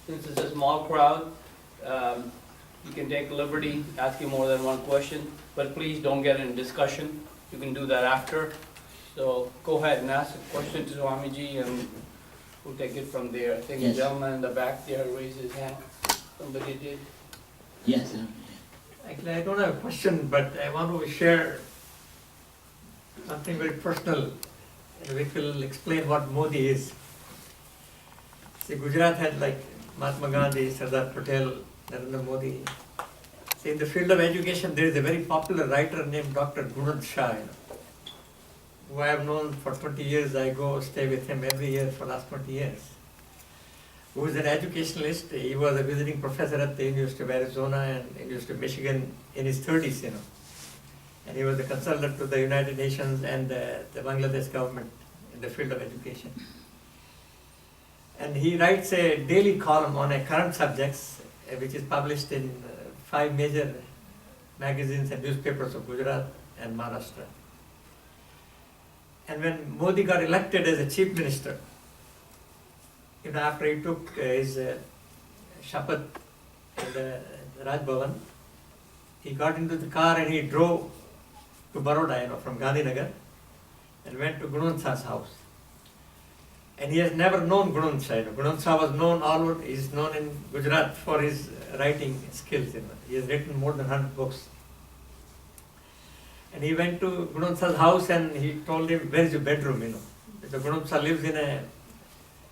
since it's a small crowd, you can take liberty asking more than one question, but please don't get in discussion. You can do that after. So go ahead and ask a question to Swamiji and we'll take it from there. I think the Yes. gentleman in the back there raised his hand. Somebody did. Yes, sir. Actually, I don't have a question, but I want to share something very personal, and which will explain what Modi is. See, Gujarat had like Mahatma Gandhi, Sardar Patel, Narendra Modi. See, in the field of education, there is a very popular writer named Dr. Gunand Shah, who I have known for 20 years. I go stay with him every year for the last 20 years. Who is an educationalist. He was a visiting professor at the University of Arizona and University of Michigan in his 30s, And he was a consultant to the United Nations and the Bangladesh government in the field of education. And he writes a daily column on a current subjects, which is published in 5 major magazines and newspapers of Gujarat and Maharashtra. And when Modi got elected as a chief minister, after he took his shapath in the Raj Bhavan, he got into the car and he drove to Baroda, from Gandhinagar, and went to Gunand Shah's house. And he has never known Gunand Shah. Gunand Shah was known all over, he is known in Gujarat for his writing skills. He has written more than 100 books. And he went to Gunand Shah's house and he told him, where is your bedroom? Because Gunand Shah lives in a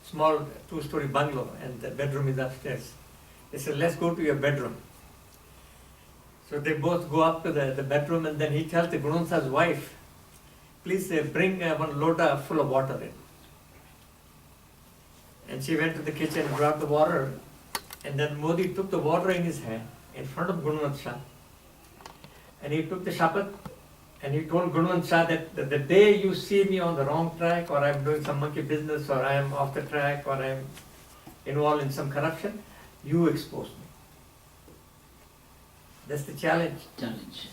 small 2-story bungalow and the bedroom is upstairs. He said, let's go to your bedroom. So they both go up to the bedroom and then he tells the Gunand Shah's wife, please bring one lota full of water in. And she went to the kitchen and brought the water, and then Modi took the water in his hand in front of Gunand Shah. And he took the shapath and he told Gunand Shah that the day you see me on the wrong track, or I'm doing some monkey business, or I am off the track, or I'm involved in some corruption, you expose me. That's the challenge. Challenge.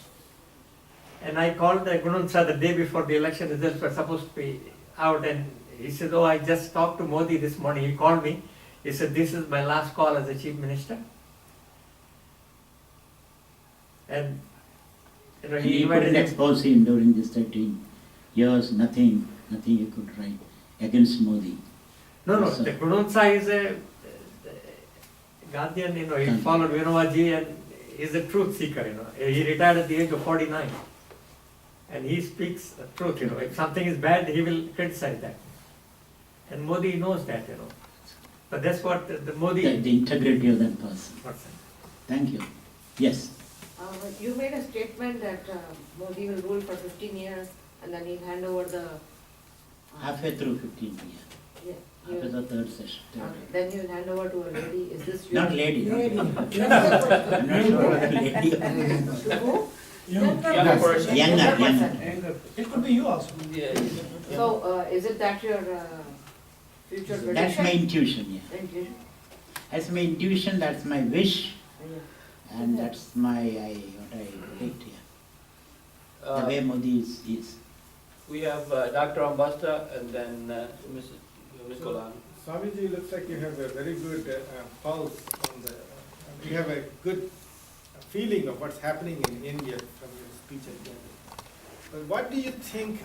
And I called Gunand Shah the day before the election results were supposed to be out, and he said, oh, I just talked to Modi this morning. He called me. He said, this is my last call as a chief minister. And he You couldn't invited him. expose him during this 13 years, nothing you could write against Modi. No, Yes, sir. the Gunand Shah is a Gandhian, he followed Vinobaji and is a truth seeker, He retired at the age of 49. And he speaks the truth, If something is bad, he will criticize that. And Modi knows that, But that's what the Modi... The integrity of that person. person. Thank you. Yes. You made a statement that Modi will rule for 15 years and then he'll hand over the... Halfway through 15 years. Yeah, After the third session. then he'll hand over to a lady. Is this your... Not lady. Lady. I'm not sure whether lady. To who? Younger person. Younger. It could be you also. Yeah. So, is it that your future prediction? That's my intuition, yeah. Intuition? That's my intuition, that's my wish, Yeah. and that's what I predict here. The way Uh, Modi is. We have Dr. Ambasta and then Ms. Golan. Swamiji, looks like you have a very good pulse on the, you have a good feeling of what's happening in India from your speech again. But what do you think,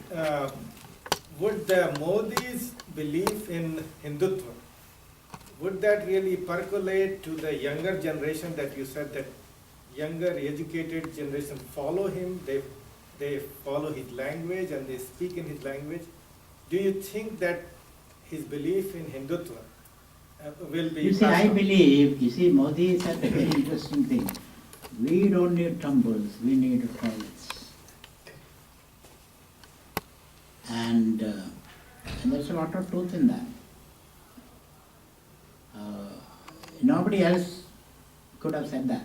would the Modi's belief in Hindutva, would that really percolate to the younger generation that you said that younger educated generation follow him, they follow his language and they speak in his language? Do you think that his belief in Hindutva will be... You see, I believe, Modi said a very interesting thing. We don't need temples, we need toilets. And there's a lot of truth in that. Nobody else could have said that.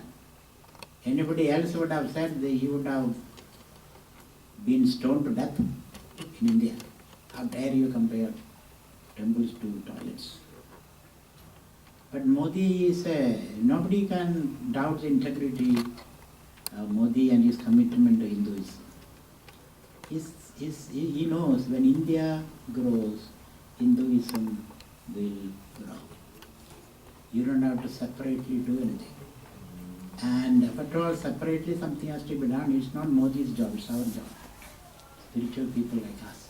Anybody else would have said that he would have been stoned to death in India. How dare you compare temples to toilets? But Modi is nobody can doubt the integrity of Modi and his commitment to Hinduism. He knows when India grows, Hinduism will grow. You don't have to separately do anything. And if at all separately something has to be done, it's not Modi's job, it's our job. Spiritual people like us.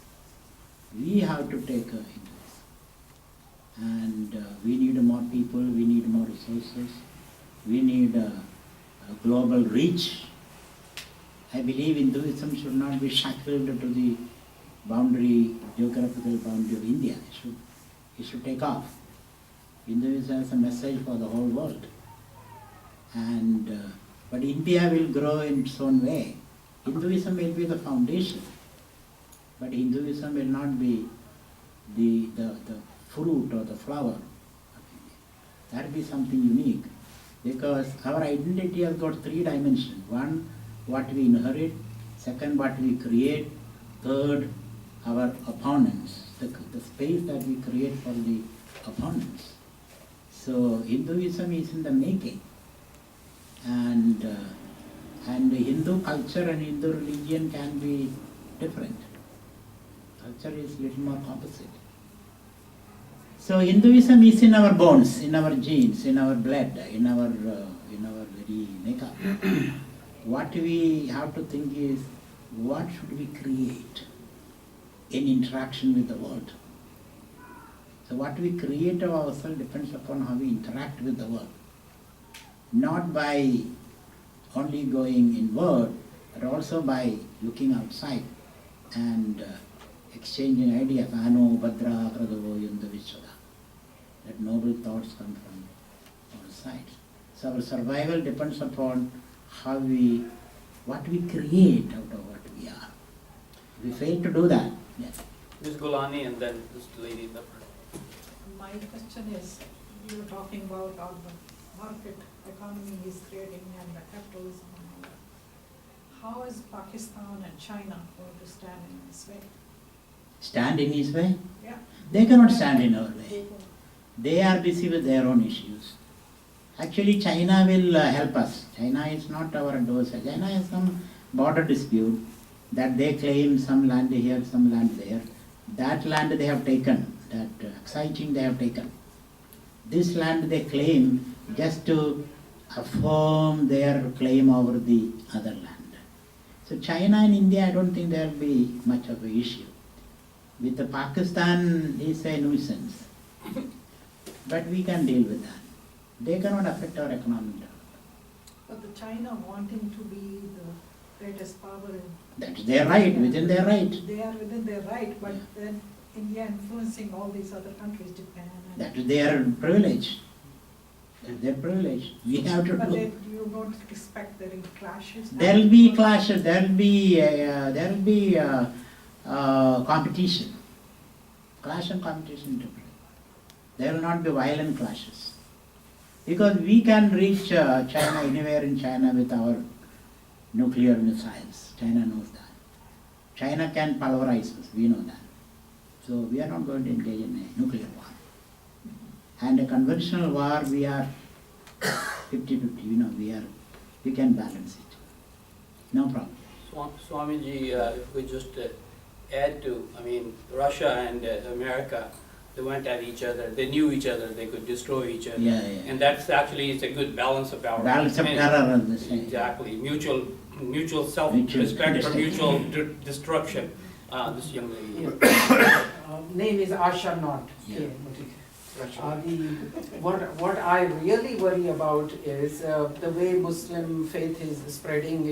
We have to take into this. And we need more people, we need more resources, we need a global reach. I believe Hinduism should not be shackled to the geographical boundary of India. It should take off. Hinduism has a message for the whole world. And but India will grow in its own way. Hinduism will be the foundation, but Hinduism will not be the fruit or the flower of India. That will be something unique, because our identity has got three dimensions. One, what we inherit. Second, what we create. Third, our opponents, the space that we create for the opponents. So Hinduism is in the making. And Hindu culture and Hindu religion can be different. Culture is little more composite. So Hinduism is in our bones, in our genes, in our blood, in our very makeup. What we have to think is, what should we create in interaction with the world? So what we create of ourselves depends upon how we interact with the world. Not by only going inward, but also by looking outside and exchanging ideas. Ano, Bhadra, Pradavo, Yunda, Vishwada. That noble thoughts come from all sides. So our survival depends upon what we create out of what we are. If we fail to do that, yes. Ms. Gulani and then this lady in the front. My question is, you were talking about how the market economy is creating and the capitalism and all that. How is Pakistan and China going to stand in this way? Stand in his way? Yeah. They cannot stand in our way. They are busy with their own issues. Actually, China will help us. China is not our adversary. China has some border dispute that they claim some land here, some land there. That land they have taken, that Exciting they have taken. This land they claim just to affirm their claim over the other land. So China and India, I don't think there will be much of an issue. With the Pakistan, it's a nuisance. But we can deal with that. They cannot affect our economic development. But the China wanting to be the greatest power in... That's their right, within their right. They are within their right, but then India influencing all these other countries, Japan and... That's their privilege. That's their privilege. We have to But do. you don't expect there will be clashes? There will be clashes, there will be competition. Clash and competition different. There will not be violent clashes. Because we can reach China anywhere in China with our nuclear missiles. China knows that. China can pulverize us, we know that. So we are not going to engage in a nuclear war. And a conventional war, we are 50-50, we can balance it. No problem. Swamiji, if we just add to, Russia and America, they went at each other, they knew each other, they could destroy each other. Yeah. And that's actually, it's a good balance of power. Balance of terror on the side. Exactly, mutual self-respect for mutual destruction. This young lady. Name is Asha Not. Yeah. What I really worry about is the way Muslim faith is spreading.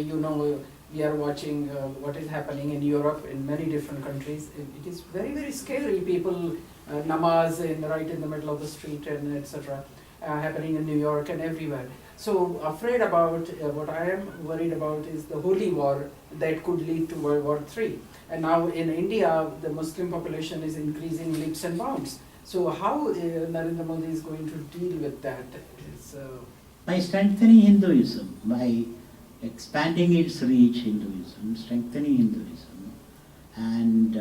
We are watching what is happening in Europe, in many different countries. It is very, very scary. People namaz right in the middle of the street and etc. Happening in New York and everywhere. So afraid about what I am worried about is the holy war that could lead to World War III. And now in India, the Muslim population is increasing leaps and bounds. So how Narendra Modi is going to deal with that? By strengthening Hinduism, by expanding its reach, strengthening Hinduism, and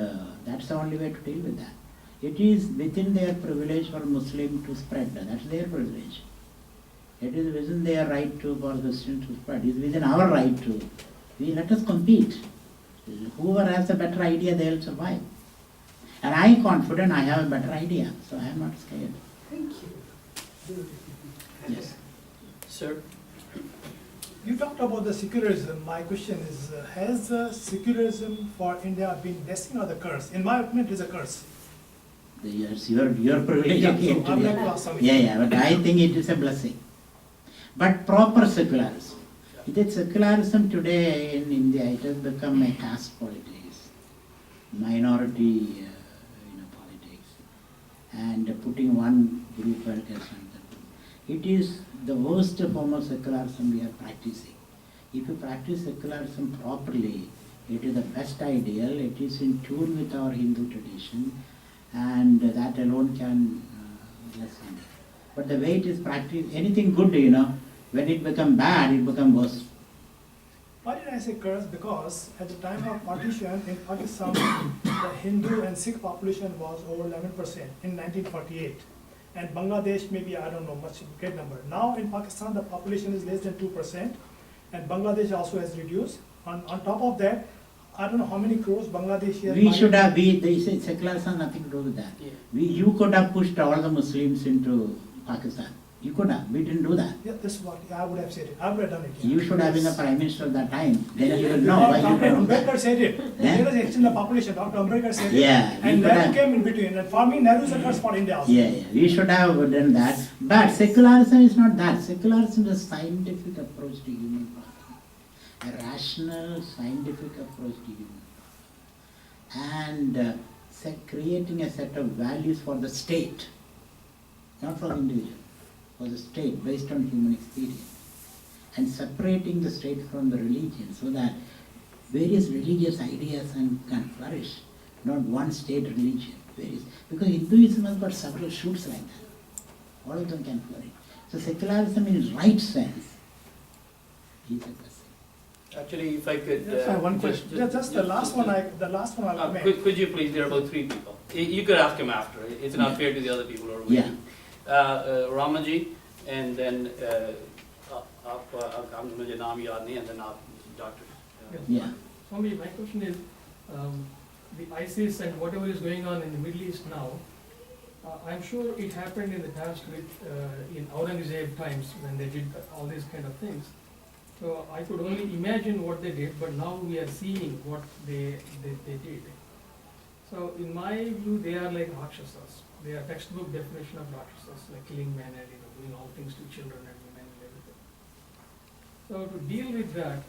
that's the only way to deal with that. It is within their privilege for Muslim to spread. That's their privilege. It is within their right for Christian to spread. It is within our right to. Let us compete. Whoever has a better idea, they will survive. And I am confident I have a better idea, so I am not scared. Thank you. Yes. Sir? You talked about the secularism. My question is, has secularism for India been blessing or the curse? In my opinion, it is a curse. Yes, your privilege Yeah, again so I would like today. to ask Swami. Yeah, but I think it is a blessing. But proper secularism. It is secularism today in India, it has become a caste politics, minority politics, and putting one group against another group. It is the worst form of secularism we are practicing. If you practice secularism properly, it is the best ideal, it is in tune with our Hindu tradition, and that alone can bless India. But the way it is practiced, anything good, when it becomes bad, it becomes worse. Why did I say curse? Because at the time of partition in Pakistan, the Hindu and Sikh population was over 11% in 1948. And Bangladesh, maybe, I don't know, much great number. Now in Pakistan, the population is less than 2%, and Bangladesh also has reduced. On top of that, I don't know how many crores Bangladesh has. We should have, they say secularism has nothing to do with that. Yeah. You could have pushed all the Muslims into Pakistan. You could have, we didn't do that. Yeah, this is what I would have said it. I would have done it. Yeah. You should have been the Prime Minister at that time, then you will know why you Dr. don't do that. Ambedkar said it. Yeah. Let us extend the population. Dr. Ambedkar said it. Yeah, we And could Nehru have- came in between. And for me, Nehru is a curse for India also. Yeah, we should have done that. But secularism is not that. Secularism is a scientific approach to human problem. A rational, scientific approach to human problem. And creating a set of values for the state, not for the individual, for the state based on human experience. And separating the state from the religion so that various religious ideas can flourish, not one state religion. Because Hinduism has got several shoots like that. All of them can flourish. So secularism in right sense is a blessing. Actually, if I could. Just one question. Just the last one I'll make. Could you please, there are about 3 people. You could ask him after, it's not Yeah. fair to the other people who are Yeah. waiting. Ramaji, and then, मुझे नाम याद नहीं, and then Dr. Yeah. Swami, my question is, the ISIS and whatever is going on in the Middle East now, I'm sure it happened in the past with, in Aurangzeb times when they did all these kind of things. So I could only imagine what they did, but now we are seeing what they did. So in my view, they are like Rakshasas. They are textbook definition of Rakshasas, like killing men and doing all things to children and women and everything. So to deal with that,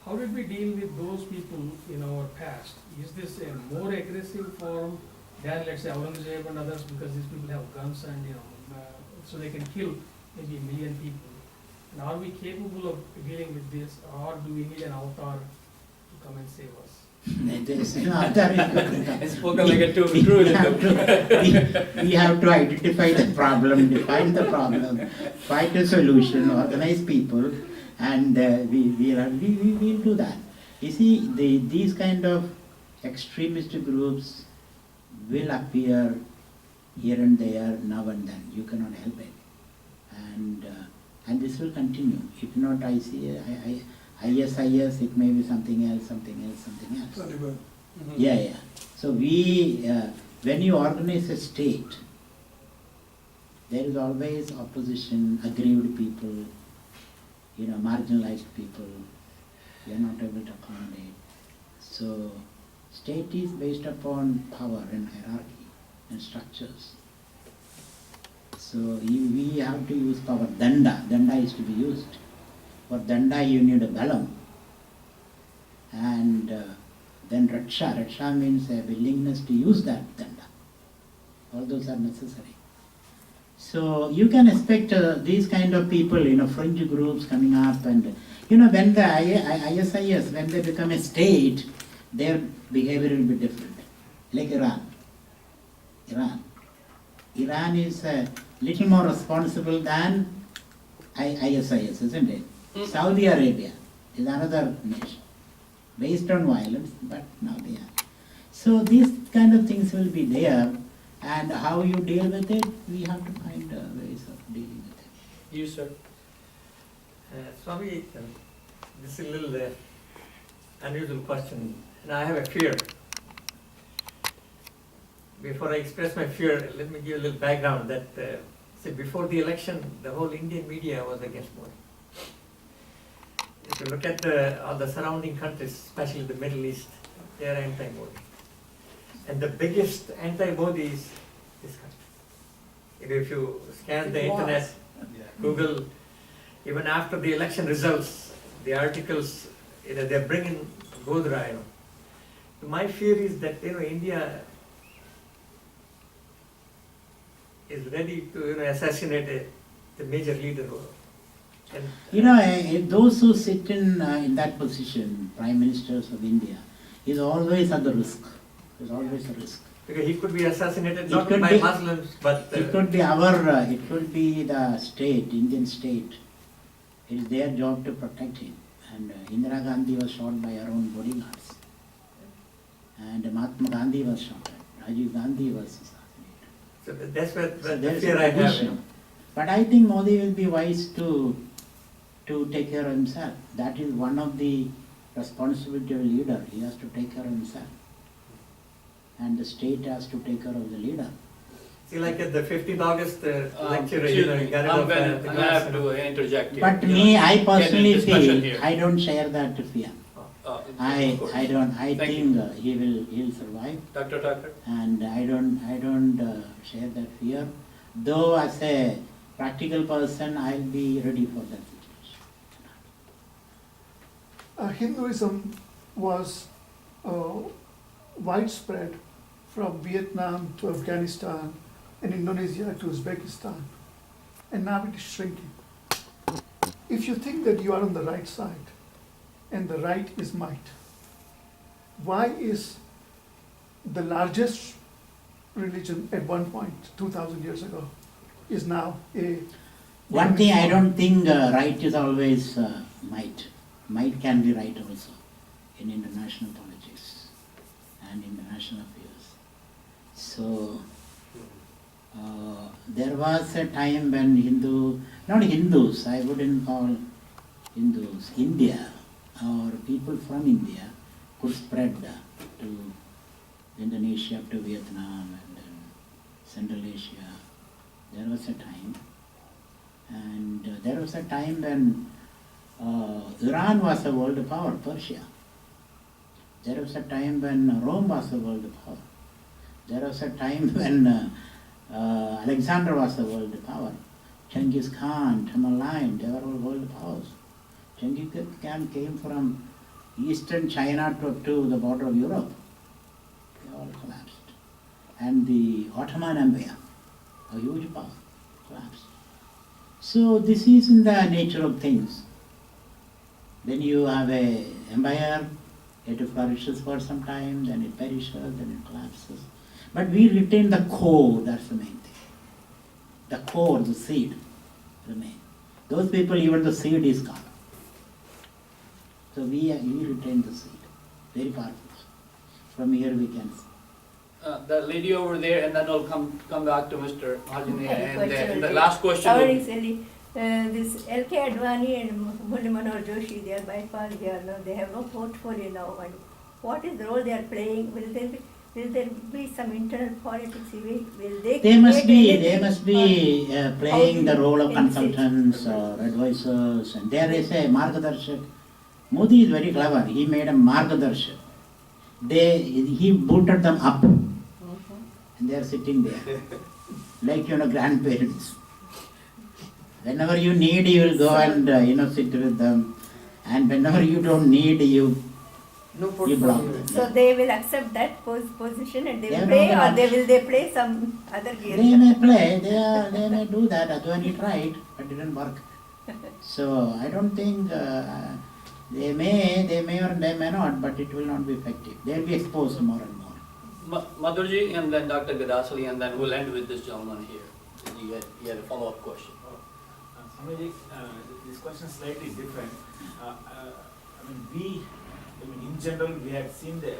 how did we deal with those people in our past? Is this a more aggressive form than, let's say, Aurangzeb and others, because these people have guns and, so they can kill maybe 1 million people? And are we capable of dealing with this, or do we need an avatar to come and save us? It's spoken like a true we have to identify the problem, define the problem, find a solution, organize people, and we will do that. You see, these kind of extremist groups will appear here and there, now and then. You cannot help it, and this will continue. If not, I see ISIS, it may be something else. Yeah. So when you organize a state, there is always opposition, aggrieved people, marginalized people. We are not able to accommodate. So state is based upon power and hierarchy and structures. So we have to use power. Danda is to be used. For danda you need a balam. And then raksha means a willingness to use that danda. All those are necessary. So you can expect these kind of people, fringe groups coming up, and when the ISIS, when they become a state, their behavior will be different. Like Iran is a little more responsible than ISIS, isn't it? Saudi Arabia is another nation, based on violence, but now they are. So these kind of things will be there, and how you deal with it, we have to find ways of dealing with it. You, sir. Swami, this is a little unusual question, and I have a fear. Before I express my fear, let me give a little background that See, before the election, the whole Indian media was against Modi. If you look at all the surrounding countries, especially the Middle East, they are anti-Modi. And the biggest anti-Modi is this country. If you scan the internet, Google, even after the election results, the articles, they're bringing Godra, My fear is that, India is ready to assassinate the major leader. And Those who sit in that position, Prime Ministers of India, is always at the risk. There's always a risk. Because he could be assassinated It not could by be- Muslims, but It could be it could be the state, Indian state. It is their job to protect him. And Indira Gandhi was shot by her own bodyguards. And Mahatma Gandhi was shot at. Rajiv Gandhi was assassinated. so that's where So the there is fear a I have. tradition. But I think Modi will be wise to take care of himself. That is one of the responsibility of a leader. He has to take care of himself. And the state has to take care of the leader. See, like at the 15th August lecture, Excuse you me, got it I'm off gonna, the I glass, have to interject here. But You know, me, I get in personally discussion feel, here. I don't share that fear. Of I course. don't, I Thank think you. he'll survive. Dr. Tucker? And I don't share that fear. Though as a practical person, I'll be ready for that situation. Hinduism was widespread from Vietnam to Afghanistan and Indonesia to Uzbekistan, and now it is shrinking. If you think that you are on the right side, and the right is might, why is the largest religion at one point, 2,000 years ago, is now a... One thing, I don't think right is always might. Might can be right also in international politics and international affairs. So, there was a time when not Hindus, I wouldn't call Hindus, India or people from India could spread to Indonesia, to Vietnam and then Central Asia. There was a time. And there was a time when Iran was a world power, Persia. There was a time when Rome was a world power. There was a time when Alexander was a world power. Genghis Khan, Tamerlane, they were all world powers. Genghis Khan came from eastern China to the border of Europe. They all collapsed. And the Ottoman Empire, a huge power, collapsed. So this is in the nature of things. Then you have a empire, it flourishes for some time, then it perishes, then it collapses. But we retain the core, that's the main thing. The core, the seed, remain. Those people, even the seed is gone. So we retain the seed. Very powerful. From here we can see. The lady over there, and then I'll come back to Mr. Hajane. And question the will last be- question Our will is really, this L.K. Advani and Murli Manohar Joshi, they are by far, they have no portfolio now. And what is the role they are playing? Will there be some internal politics? Will they? They must create be anything playing the role of in city? consultants or advisors, and there is a Margadarshak. Modi is very clever. He made a Margadarshak. He booted them up, and they are sitting there, like grandparents. Whenever you need, you will go and sit with them, and whenever you don't need, you No block portfolio. them. So they will accept that position and they They will are play, not or allowed. they play some other They game? may play, they may do that. Advani tried, but didn't work. So I don't think they may or they may not, but it will not be effective. They'll be exposed more and more. Madhurji, and then Dr. Gadasali, and then we'll end with this gentleman here. You had a follow-up question. Swamiji, this question is slightly different. In general, we have seen the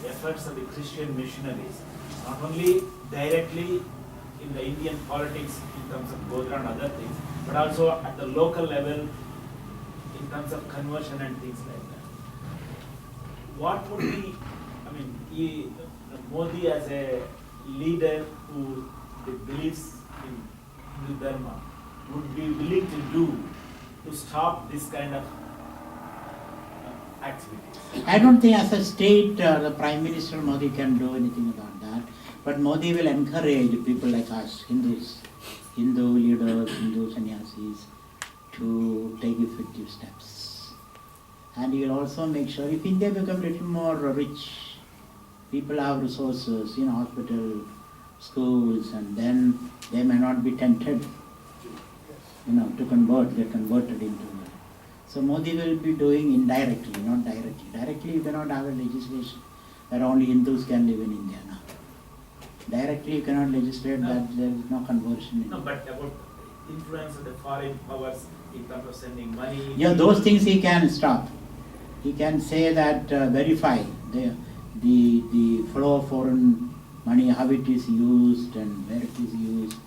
efforts of the Christian missionaries, not only directly in the Indian politics in terms of Godra and other things, but also at the local level in terms of conversion and things like that. What would be, Modi as a leader who believes in Hindu Dharma would be willing to do to stop this kind of activities? I don't think as a state the Prime Minister Modi can do anything about that. But Modi will encourage people like us, Hindus, Hindu leaders, Hindu sannyasis, to take effective steps. And he will also make sure if India becomes a little more rich, people have resources, hospital, schools, and then they may not be tempted, to get converted into that. So Modi will be doing indirectly, not directly. Directly you cannot have a legislation that only Hindus can live in India now. Directly you cannot legislate that there is no conversion in No, India. but about influence of the foreign powers in terms of sending money. Yeah, those things he can stop. He can say that verify the flow of foreign money, how it is used and where it is used.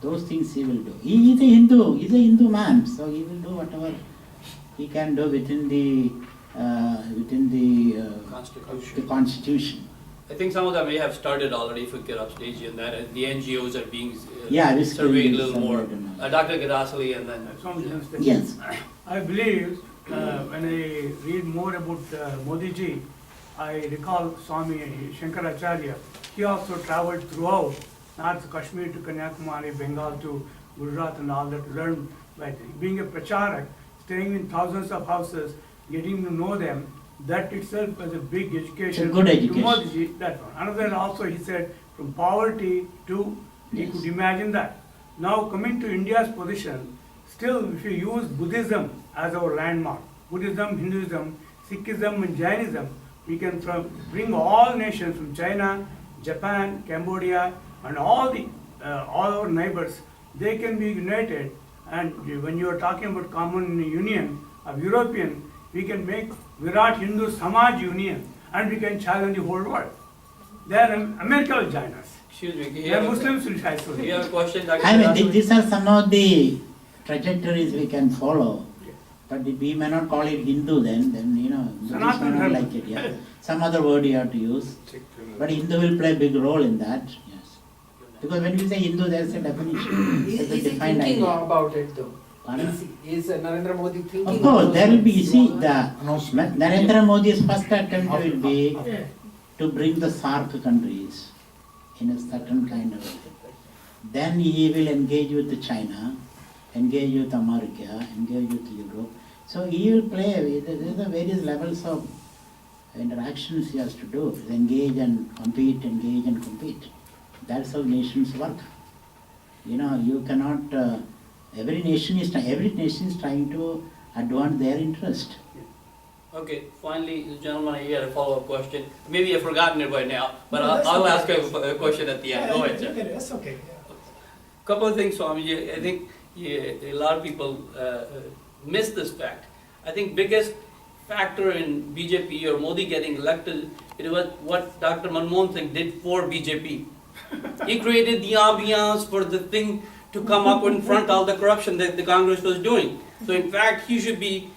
Those things he will do. He is a Hindu man, so he will do whatever he can do within the constitution. I think some of them may have started already, if we get upstage in that, and the NGOs are being This surveyed a will be little more. surveyed. Dr. Gadasali and then. Yes. I believe when I read more about Modi ji, I recall Swami Shankaracharya. He also traveled throughout North Kashmir to Kanyakumari, Bengal to Gujarat and all that to learn. But being a pracharak, staying in thousands of houses, getting to know them, that itself was a big education. It's a good education. To Modi ji, that one. Another also he said from poverty to, he Yes. could imagine that. Now coming to India's position, still if you use Buddhism as our landmark, Buddhism, Hinduism, Sikhism and Jainism, we can bring all nations from China, Japan, Cambodia and all our neighbors, they can be united. And when you are talking about common union of European, we can make Virat Hindu Samaj Union and we can challenge the whole world. Then America will join us. Excuse me, you Then have Muslims will try to. you have a question, Dr. I mean, Gadasali? these are some of the trajectories we can follow. But we may not call it Hindu then Buddhists may Sanatana not Dharma. like it, yeah. Some other word you have to use. But Hindu will play a big role in that, yes. Because when we say Hindu, there is a definition, Is there's a he defined thinking idea. about it though? Pardon? Is Narendra Modi thinking? Of course, those there will be, things? you see, Narendra Modi's first attempt will be Yeah. to bring the SAARC countries in a certain kind of way. Then he will engage with China, engage with America, engage with Europe. So he will play, there are various levels of interactions he has to do, engage and compete, engage and compete. That's how nations work. You cannot, every nation is trying to advance their interest. Okay, finally, gentlemen, you had a follow-up question. Maybe you've forgotten it by now, but No, that's I'll okay. ask a question at the end. Go ahead, sir. That's okay, yeah. Couple of things, Swami. I think a lot of people miss this fact. I think biggest factor in BJP or Modi getting elected, it was what Dr. Manmohan Singh did for BJP. He created the ambiance for the thing to come up in front all the corruption that the Congress was doing. So in fact, BJP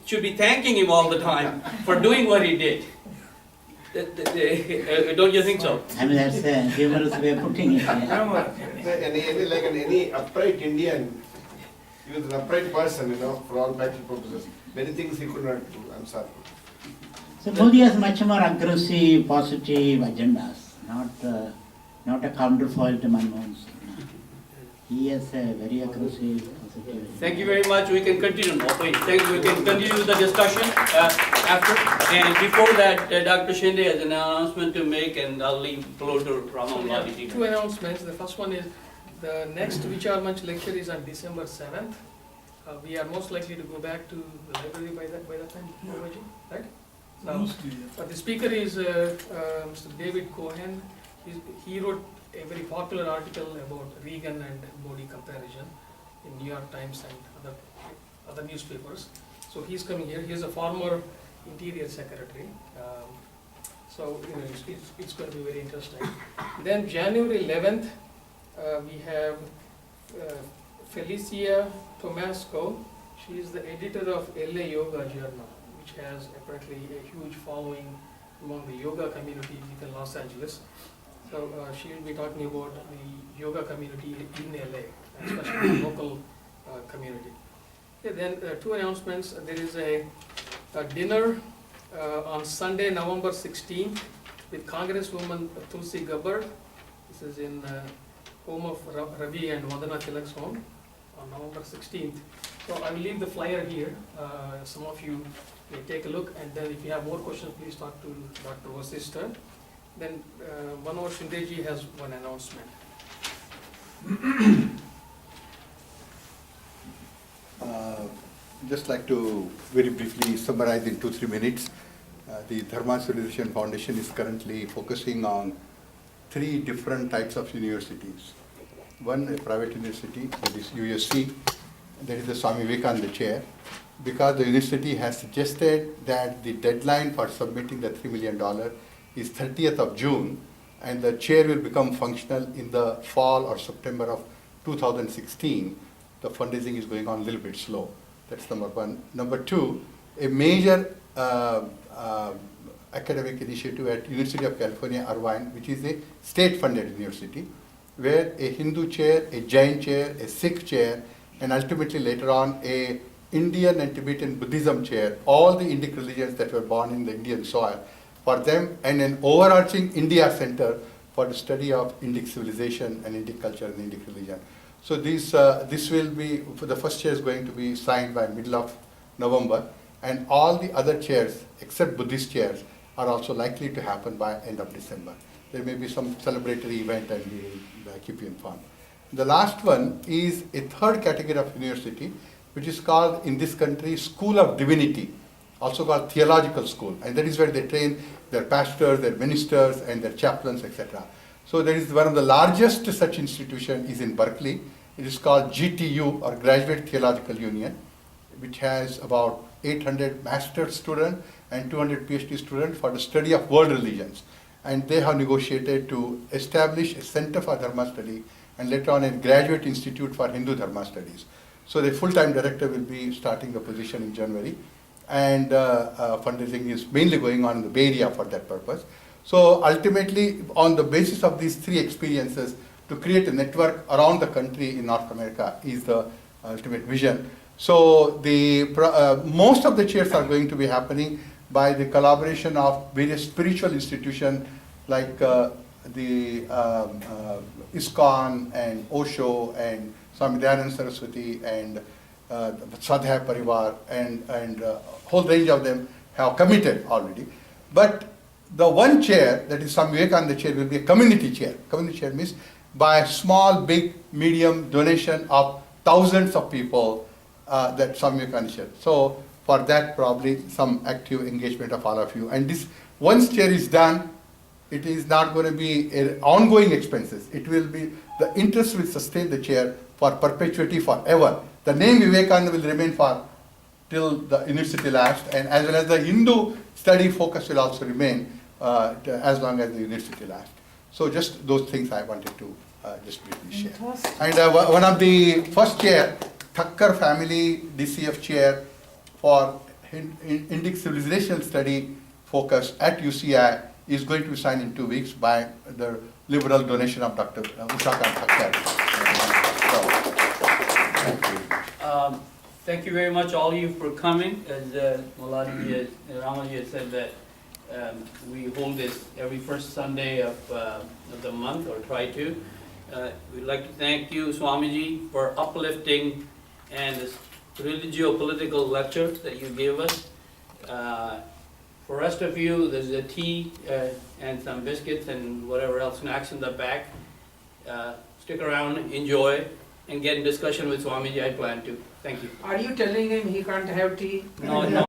should be thanking him all the time for doing what he did. Don't you think so? I mean, that's a humorous way of putting it. Yeah. Any upright Indian, he was an upright person, for all practical purposes. Many things he could not do, I'm sorry. So Modi has much more aggressive, positive agendas, not a counterfoil to Manmohan Singh. No. He has a very aggressive, positive agenda. Thank you very much. We can continue now, please. Thank you. We can continue the discussion after. And before that, Dr. Shinde has an announcement to make, and I'll leave the floor to So Ramon we have Ladi. two announcements. The first one is the next Vichar Manch lecture is on December 7th. We are most likely to go back to the library by that time, right? Now, the speaker is Mr. David Cohen. He wrote a very popular article about Reagan and Modi comparison in New York Times and other newspapers. So he's coming here. He is a former Interior Secretary. So it's going to be very interesting. Then January 11th, we have Felicia Tomasco. She is the editor of LA Yoga Journal, which has apparently a huge following among the yoga community in Los Angeles. So she will be talking about the yoga community in LA, especially the local community. Okay, then two announcements. There is a dinner on Sunday, November 16th with Congresswoman Tulsi Gabbard. This is in home of Ravi and Vandana Tilak's home on November 16th. So I will leave the flyer here. Some of you may take a look, and then if you have more questions, please talk to Dr. Vasista. Then Manoj Shindeji has one announcement. Just like to very briefly summarize in 2-3 minutes. The Dharma Civilization Foundation is currently focusing on 3 different types of universities. One, a private university, that is USC, that is the Swami Vivekananda chair, because the university has suggested that the deadline for submitting the $3 million is 30th of June, and the chair will become functional in the fall or September of 2016. The fundraising is going on a little bit slow. That's number one. Number two, a major academic initiative at University of California, Irvine, which is a state-funded university, where a Hindu chair, a Jain chair, a Sikh chair, and ultimately later on a Indian and Tibetan Buddhism chair, all the Indic religions that were born in the Indian soil, for them, and an overarching India Center for the study of Indic civilization and Indic culture and Indic religion. So this will be, for the first chair is going to be signed by middle of November, and all the other chairs, except Buddhist chairs, are also likely to happen by end of December. There may be some celebratory event, and we will keep you informed. The last one is a third category of university, which is called in this country School of Divinity, also called Theological School, and that is where they train their pastors, their ministers, and their chaplains, etc. So there is one of the largest such institution is in Berkeley. It is called GTU, or Graduate Theological Union, which has about 800 master's students and 200 PhD students for the study of world religions. And they have negotiated to establish a center for Dharma study and later on a graduate institute for Hindu Dharma studies. So the full-time director will be starting the position in January, and fundraising is mainly going on in the Bay Area for that purpose. So ultimately, on the basis of these 3 experiences, to create a network around the country in North America is the ultimate vision. So the most of the chairs are going to be happening by the collaboration of various spiritual institutions like the ISKCON and Osho and Swami Dayananda Saraswati and Sadhya Parivar and a whole range of them have committed already. But the one chair, that is Swami Vivekananda chair, will be a community chair. Community chair means by small, big, medium donation of thousands of people that Swami Vivekananda chair. So for that, probably some active engagement of all of you. And this, once chair is done, it is not going to be ongoing expenses. It will be, the interest will sustain the chair for perpetuity forever. The name Vivekananda will remain for till the university lasts, and as well as the Hindu study focus will also remain as long as the university lasts. So just those things I wanted to just briefly share. And one of the first chair, Thakkar family DCF chair for Indic civilization study focus at UCI is going to be signed in 2 weeks by the liberal donation of Dr. Ushakant Thakkar. Thank you. Thank you very much, all of you, for coming. As Ramaji has said, that we hold this every first Sunday of the month, or try to. We'd like to thank you, Swamiji, for uplifting and this religio-political lecture that you gave us. For the rest of you, there's a tea and some biscuits and whatever else snacks in the back. Stick around, enjoy, and get in discussion with Swamiji. I plan to. Thank you. Are you telling him he can't have tea? No, no.